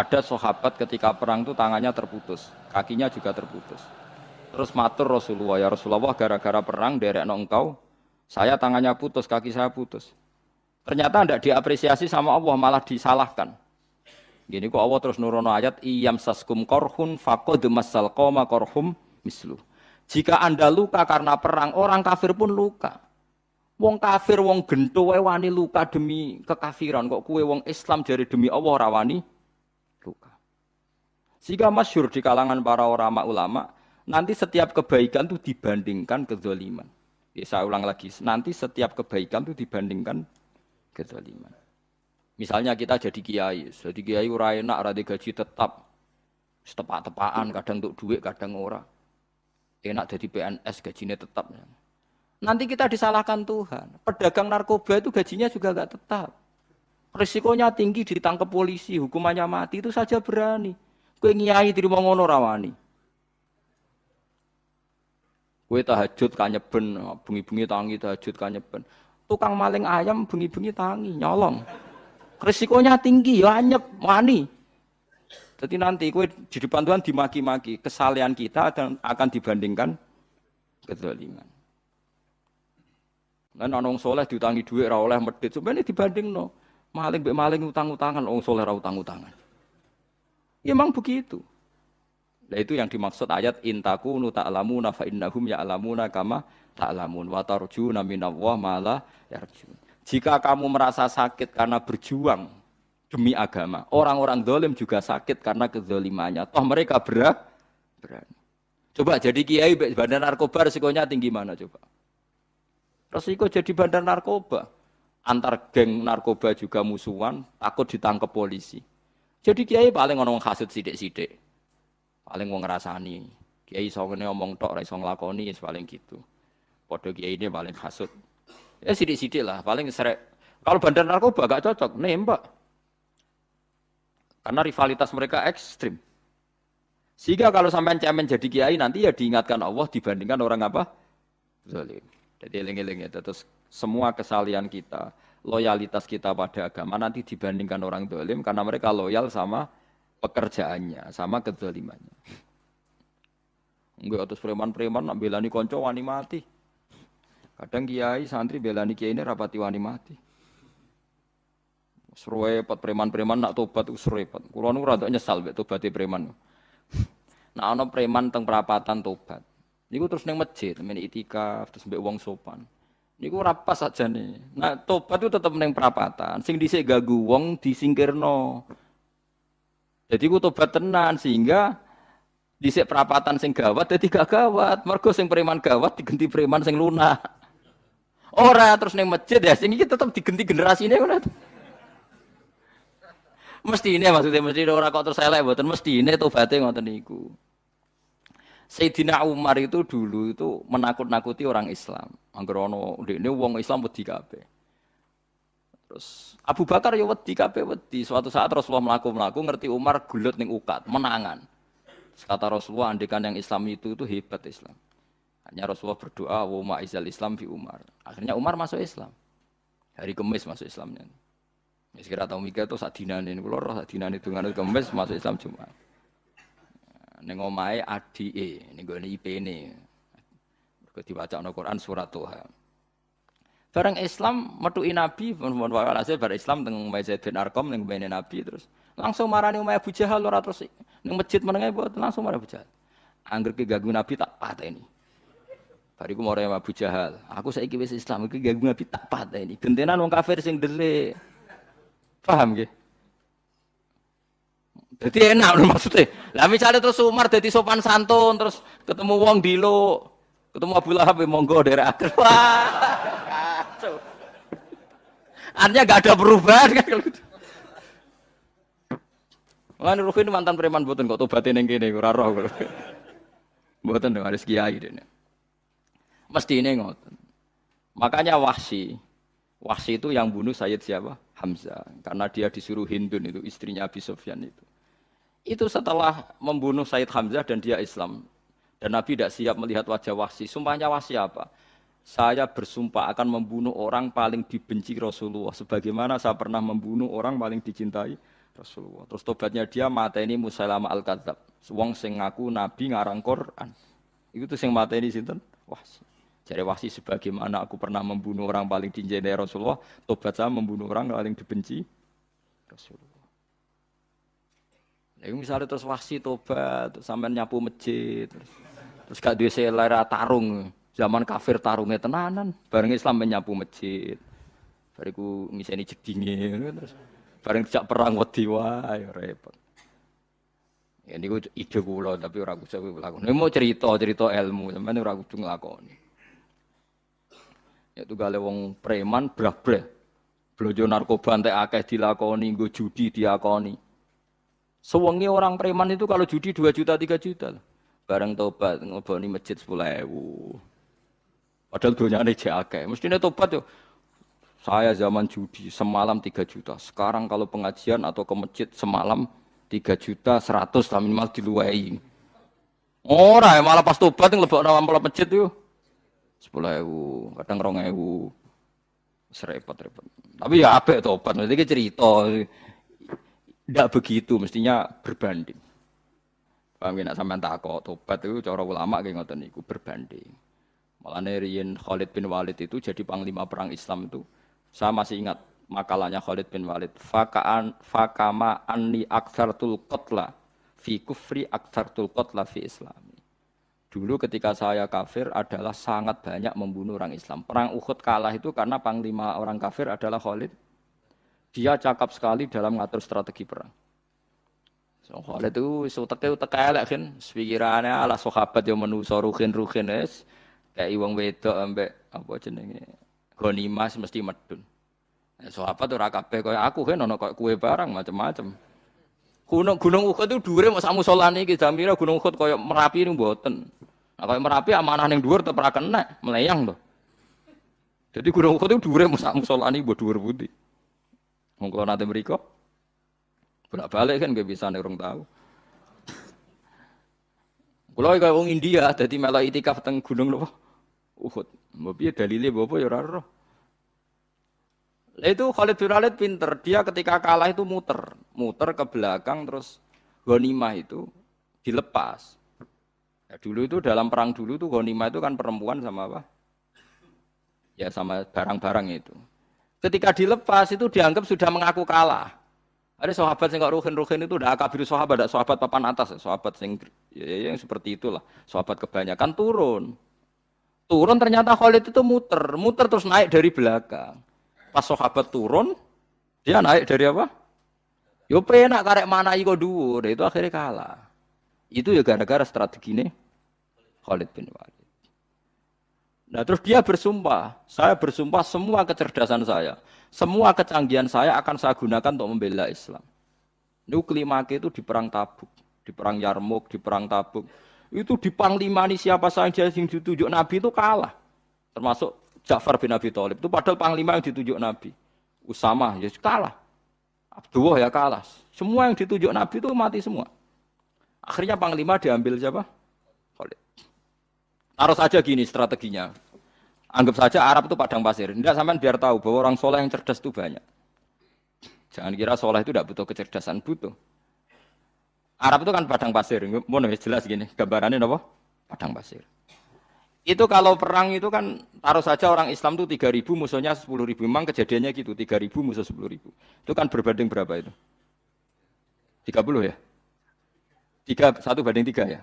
Ada sahabat ketika perang itu tangannya terputus, kakinya juga terputus. Terus matur Rasulullah, ya Rasulullah gara-gara perang derekno engkau, saya tangannya putus, kaki saya putus. Ternyata tidak diapresiasi sama Allah, malah disalahkan. Gini kok Allah terus nurono ayat iyam saskum korhun faqad masal qoma korhum mislu. Jika Anda luka karena perang, orang kafir pun luka. Wong kafir, wong gento wae wani luka demi kekafiran, kok kue wong Islam jari demi Allah ora wani luka. Sehingga masyhur di kalangan para ulama, nanti setiap kebaikan itu dibandingkan kezaliman. Ya, saya ulang lagi, nanti setiap kebaikan itu dibandingkan kezaliman. Misalnya kita jadi kiai ora enak, ora gaji tetap, setepak-tepaan, kadang untuk duit, kadang ora. Enak jadi PNS, gajinya tetap. Nanti kita disalahkan Tuhan. Pedagang narkoba itu gajinya juga enggak tetap. Risikonya tinggi, ditangkap polisi, hukumannya mati, itu saja berani. Kowe nyai dirimo ngono ra wani. Kowe tahajud kanyeben, bengi-bengi tangi tahajud kanyeben. Tukang maling ayam bengi-bengi tangi, nyolong. Risikonya tinggi, ya anyep, wani. Jadi nanti kowe di depan Tuhan dimaki-maki, kesalehan kita akan dibandingkan kezaliman. Lan ana wong saleh diutangi dhuwit ora oleh medhit, sampeyan dibandingno. Maling mbek maling utang-utangan, wong saleh ora utang-utangan. Ya memang begitu. Nah itu yang dimaksud ayat intakunu ta'lamuna fa innahum ya'lamuna kama ta'lamun wa tarjuna minallahi ma la yarjun. Jika kamu merasa sakit karena berjuang demi agama, orang-orang zalim juga sakit karena kezalimannya. Toh mereka berani. Coba jadi kiai bandar narkoba resikonya tinggi mana coba? Resiko jadi bandar narkoba. Antar geng narkoba juga musuhan, takut ditangkap polisi. Jadi kiai paling ngomong hasud sidik-sidik. Paling wong ngrasani. Kiai iso ngene omong tok ora iso nglakoni paling gitu. Padha kiai ini paling hasud. Ya sidik-sidik lah, paling seret. Kalau bandar narkoba gak cocok, nembak. Karena rivalitas mereka ekstrim. Sehingga kalau sampai cemen jadi kiai nanti ya diingatkan Allah dibandingkan orang apa? Zalim. Jadi eling-eling ya. Terus semua kesalian kita, loyalitas kita pada agama nanti dibandingkan orang zalim karena mereka loyal sama pekerjaannya, sama kezalimannya. Enggak terus preman-preman nak belani konco wani mati. Kadang kiai santri belani kiai ini rapati wani mati. Repot preman-preman nak tobat itu repot. Kulo nu rada nyesal mek tobaté preman. Nah ana preman teng perapatan tobat. Niku terus ning masjid, men itikaf terus mbek wong sopan. Niku ora pas sajane. Nah tobat itu tetep ning perapatan. Sing dhisik ganggu wong disingkirno. Jadi ku tobat tenan sehingga dhisik perapatan sing gawat dadi gak gawat. Mergo sing preman gawat diganti preman sing lunak. Ora terus ning masjid ya sing iki tetep diganti generasine ngono. Mestine maksudnya mesti ora kok terus elek mboten mestine tobaté ngoten niku. Sayyidina Umar itu dulu itu menakut-nakuti orang Islam. Angger ana ndekne wong Islam wedi kabeh. Terus Abu Bakar ya wedi kabeh wedi. Suatu saat Rasulullah mlaku-mlaku ngerti Umar gulut ning ukat, menangan. Terus kata Rasulullah andikan yang Islam itu hebat Islam. Hanya Rasulullah berdoa wa ma'izal Islam fi Umar. Akhirnya Umar masuk Islam. Hari Kamis masuk Islamnya. Wis kira tau mikir to sak dinane kula roh sak dinane dungane Kamis masuk Islam Jumat. Ning omahe adike ning gone IP-ne. Mergo diwacana Quran surat Toha. Bareng Islam metuki Nabi, mun walhasil bareng Islam teng Zaid bin Arqam ning mbene Nabi terus langsung marani omahe Abu Jahal ora terus ning masjid menenge langsung marani Abu Jahal. Angger ki ganggu Nabi tak pateni. Bariku marani Abu Jahal. Aku saiki wis Islam iki ganggu Nabi tak pateni. Gentenan wong kafir sing delik. Paham nggih? Jadi enak maksudnya. Lah misalnya terus Umar jadi sopan santun terus ketemu wong dilo, ketemu Abu Lahab monggo daerah akhir. Wah. Kacau. Artinya enggak ada perubahan kan kalau gitu. Lan Ruhin mantan preman mboten kok tobaté ning kene ora roh kok. Mboten harus kiai dene. Mestine ngoten. Makanya Wahsy itu yang bunuh Sayyid siapa? Hamzah. Karena dia disuruh Hindun itu istrinya Abi Sufyan itu. Itu setelah membunuh Sayyid Hamzah dan dia Islam. Dan Nabi tidak siap melihat wajah Wahsy. Sumpahnya Wahsy apa? Saya bersumpah akan membunuh orang paling dibenci Rasulullah. Sebagaimana saya pernah membunuh orang paling dicintai Rasulullah. Terus tobatnya dia mateni Musailamah al-Kadzab. Wong sing ngaku nabi ngarang Quran. Itu tuh sing mateni sinten? Wahsy. Jare Wahsy sebagaimana aku pernah membunuh orang paling dicintai Rasulullah, tobat saya membunuh orang paling dibenci Rasulullah. Nah, misalnya terus Wahsy tobat, sampean nyapu masjid, terus gak duwe selera tarung. Zaman kafir tarungnya tenanan, bareng Islam menyapu masjid. Bariku ngiseni jedinge terus bareng dijak perang wedi wae repot. Ya niku ide kula tapi ora usah lakoni. Mau cerita ilmu, sampeyan ora kudu nglakoni. Ya tunggale wong preman brah-breh. Blojo narkoba entek akeh dilakoni, nggo judi diakoni. Sewengi orang preman itu kalau judi 2 juta 3 juta. Bareng tobat ngeboni masjid 10.000. Padahal donyane jek akeh. Mestine tobat yo. Saya zaman judi semalam 3 juta. Sekarang kalau pengajian atau ke masjid semalam 3 juta 100 lah minimal diluwei. Ora malah pas tobat nglebokno amplop masjid yo 10.000, kadang 2.000. Repot-repot. Tapi ya apik tobat, mesti cerita. Tidak begitu, mestinya berbanding. Paham nek sampean takok tobat itu cara ulama nggih ngoten niku berbanding. Malane riyen Khalid bin Walid itu jadi panglima perang Islam itu. Saya masih ingat makalahnya Khalid bin Walid. Fakama anni aktsartul qatla fi kufri aktsartul qatla fi islami. Dulu ketika saya kafir adalah sangat banyak membunuh orang Islam. Perang Uhud kalah itu karena panglima orang kafir adalah Khalid. Dia cakap sekali dalam mengatur strategi perang. So, Khalid itu utek elek kan, pikirane ala sahabat yo menusa ruhin es kayak wong wedok ambek apa jenenge ghanimah mesti medun. Sahabat ora kabeh kaya aku kan ana kaya kue barang macam-macam. Gunung Uhud itu dhuwure mok sak musolane iki jamira Gunung Uhud kaya Merapi niku mboten. Nah kaya Merapi amanah ning dhuwur tetep ora kena, meleyang to. Jadi Gunung Uhud itu dhuwure mok sak musolane mbok dhuwur pundi. Wong kula nate mriko bolak-balik kan nggih bisa nek urung tahu. Kula kaya wong India dadi melok itikaf teng gunung lho Uhud. Mbok piye dalile mbok apa ya ora ero. Itu Khalid bin Walid pinter, dia ketika kalah itu muter ke belakang terus ghanimah itu dilepas. Ya, dulu itu dalam perang dulu tuh ghanimah itu kan perempuan sama apa? Ya sama barang-barang itu. Ketika dilepas itu dianggap sudah mengaku kalah. Ada sahabat yang kok ruhin itu udah akabir sahabat, ada sahabat papan atas, sahabat yang seperti itulah. Sahabat kebanyakan turun ternyata Khalid itu muter terus naik dari belakang. Pas sahabat turun, dia naik dari apa? Yo penak karek manai kok dhuwur, itu akhirnya kalah. Itu ya gara-gara strategi ini Khalid bin Walid. Nah terus dia bersumpah, saya bersumpah semua kecerdasan saya, semua kecanggihan saya akan saya gunakan untuk membela Islam. Itu kelimake itu di perang Tabuk, di perang Yarmuk, di perang Tabuk. Itu di panglimani siapa saja yang ditunjuk Nabi itu kalah. Termasuk Ja'far bin Abi Thalib itu padahal panglima yang ditunjuk Nabi. Usamah ya kalah. Abdullah ya kalah. Semua yang ditunjuk Nabi itu mati semua. Akhirnya panglima diambil siapa? Khalid. Taruh saja gini strateginya. Anggap saja Arab itu padang pasir. Tidak sampean biar tahu bahwa orang soleh yang cerdas itu banyak. Jangan kira soleh itu tidak butuh kecerdasan, butuh. Arab itu kan padang pasir. Mau jelas gini, gambarannya apa? Padang pasir. Itu kalau perang itu kan taruh saja orang Islam itu 3.000 musuhnya 10.000. Memang kejadiannya gitu, 3.000 musuh 10.000. Itu kan berbanding berapa itu? 30 ya? 1 banding 3 ya?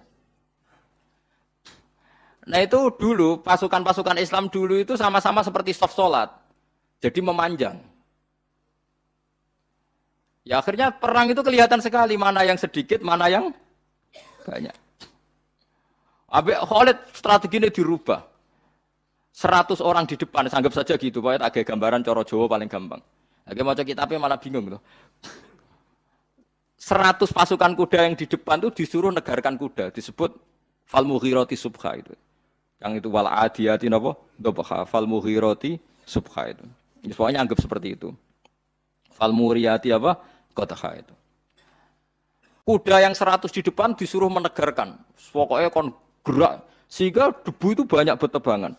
Nah itu dulu, pasukan-pasukan Islam dulu itu sama-sama seperti saf salat. Jadi memanjang. Ya akhirnya perang itu kelihatan sekali mana yang sedikit, mana yang banyak. Habis Khalid strateginya dirubah. 100 orang di depan, anggap saja gitu. Pokoknya tak gambaran coro Jawa paling gampang. Lagi maca kitabnya malah bingung gitu. 100 pasukan kuda yang di depan itu disuruh negarkan kuda. Disebut fal mughirati subha itu. Yang itu wal adiyati napa? Dobha fal mughirati subha itu. Pokoknya anggap seperti itu. Fal muriyati apa? Qadha itu. Kuda yang 100 di depan disuruh menegarkan. Pokoknya kon gerak sehingga debu itu banyak bertebangan.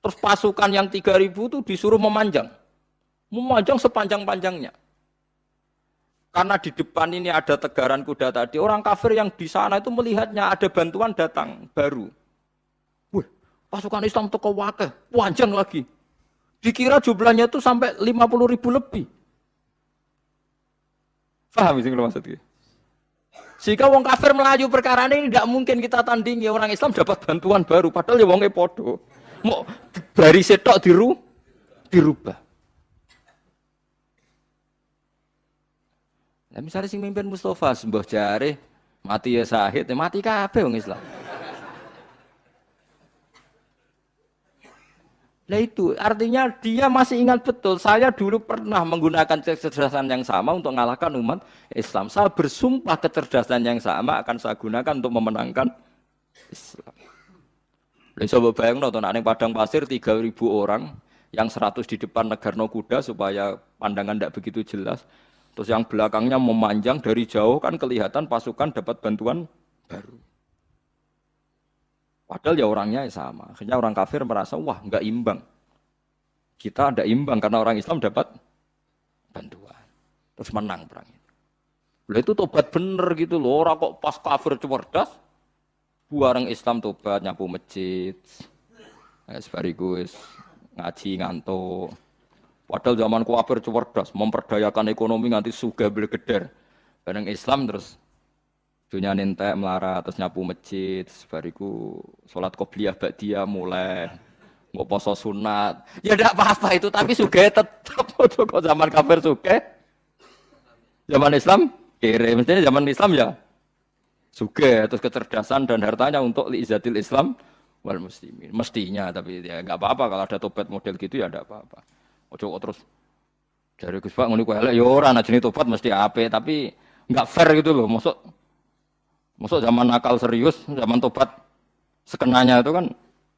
Terus pasukan yang 3.000 itu disuruh memanjang sepanjang-panjangnya. Karena di depan ini ada tegaran kuda tadi, orang kafir yang di sana itu melihatnya ada bantuan datang baru. Wih, pasukan Islam toko wakeh, panjang lagi. Dikira jumlahnya itu sampai 50.000 lebih. Paham sih kalau maksudnya? Jika wong kafir melaju perkara ini tidak mungkin kita tandingi, orang Islam dapat bantuan baru, padahal ya wongnya podo. Mau dari setok dirubah. Nah, misalnya si mimpin Mustafa sembah jare mati ya syahid, ya mati kabeh wong Islam. Nah itu artinya dia masih ingat betul. Saya dulu pernah menggunakan kecerdasan yang sama untuk mengalahkan umat Islam. Saya bersumpah kecerdasan yang sama akan saya gunakan untuk memenangkan Islam. Lalu coba bayangkan nonton ada padang pasir 3.000 orang yang 100 di depan negarno kuda supaya pandangan tidak begitu jelas. Terus yang belakangnya memanjang dari jauh kan kelihatan pasukan dapat bantuan baru. Padahal ya orangnya sama. Akhirnya orang kafir merasa wah nggak imbang. Kita ada imbang karena orang Islam dapat bantuan. Terus menang perang itu. Lah itu tobat bener gitu loh. Orang kok pas kafir cerdas, bareng Islam tobat nyapu masjid. Sebarigus ngaji ngantuk. Padahal zaman kafir cerdas, memperdayakan ekonomi nganti sugih blegeder. Bareng Islam terus dunia nentek melarat, terus nyapu masjid, sebariku sholat qobliyah ba'diyah mulai, mau poso sunat. Ya tidak apa-apa itu, tapi sugih tetap. Kok zaman kafir sugih, zaman Islam kere. Mestinya zaman Islam ya sugih, terus kecerdasan dan hartanya untuk liizatil Islam wal muslimin. Mestinya, tapi ya nggak apa-apa kalau ada tobat model gitu ya tidak apa-apa. Ojo kok terus dari Gus Pak ngono ku elek ya ora ana jenenge tobat mesti apik, tapi enggak fair gitu loh. Masuk zaman nakal serius, zaman tobat sekenanya itu kan